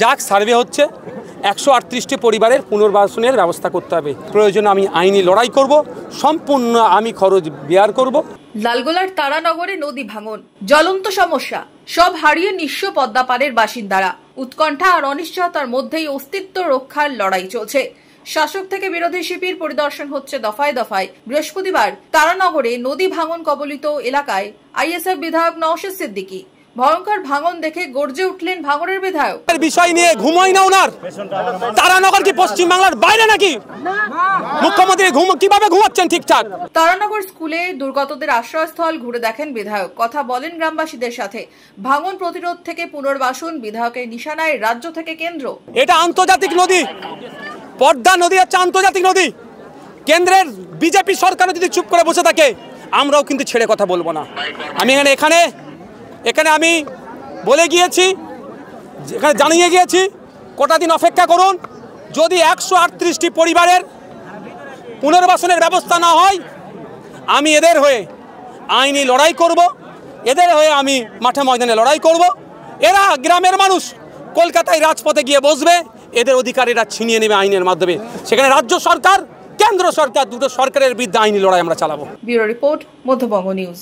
যাক সার্ভে হচ্ছে 138টি পরিবারের পুনর্বাসনের ব্যবস্থা করতে হবে। প্রয়োজনে আমি আইনি লড়াই করব, সম্পূর্ণ আমি খরচ বেয়ার করব। লালগোলার তারানগরে নদী ভাঙন জ্বলন্ত সমস্যা, সব হারিয়ে নিঃস্ব পদ্মাপাড়ের বাসিন্দারা। উৎকণ্ঠা আর অনিশ্চয়তার মধ্যেই অস্তিত্ব রক্ষার লড়াই চলছে। শাসক থেকে বিরোধী শিবির পরিদর্শন হচ্ছে দফায় দফায়। বৃহস্পতিবার তারানগরে নদী ভাঙন কবলিত এলাকায় আইএসএফ বিধায়ক নওশাদ সিদ্দিকী। ভয়ঙ্কর ভাঙন দেখে গর্জে উঠলেন ভাঙনের বিধায়ক। বিষয় নিয়ে ঘুমাই না ওনার। তারানগর কি পশ্চিম বাংলার বাইরে নাকি? মুখ্যমন্ত্রী কিভাবে ঘুমাচ্ছেন ঠিকঠাক? তারানগর স্কুলে দুর্গতদের আশ্রয়স্থল ঘুরে দেখেন বিধায়ক, কথা বলেন গ্রামবাসীদের সাথে। ভাঙন প্রতিরোধ থেকে পুনর্বাসন বিধায়কের নিশানায় রাজ্য থেকে কেন্দ্র। এটা আন্তর্জাতিক নদী, পদ্মা নদী হচ্ছে আন্তর্জাতিক নদী। কেন্দ্রের বিজেপি সরকারও যদি চুপ করে বসে থাকে, আমরাও কিন্তু ছেড়ে কথা বলবো না। আমি এখানে আমি বলে গিয়েছি, এখানে জানিয়ে গিয়েছি, কটা দিন অপেক্ষা করুন। যদি 138টি পরিবারের পুনর্বাসনের ব্যবস্থা না হয়, আমি এদের হয়ে আইনি লড়াই করব, এদের হয়ে আমি মাঠে ময়দানে লড়াই করব। এরা গ্রামের মানুষ কলকাতায় রাজপথে গিয়ে বসবে, এদের অধিকারীরা ছিনিয়ে নেবে আইনের মাধ্যমে। সেখানে রাজ্য সরকার, কেন্দ্র সরকার, দুটো সরকারের বিরুদ্ধে আইনি লড়াই আমরা চালাবো। Bureau report, Madhyabanga news.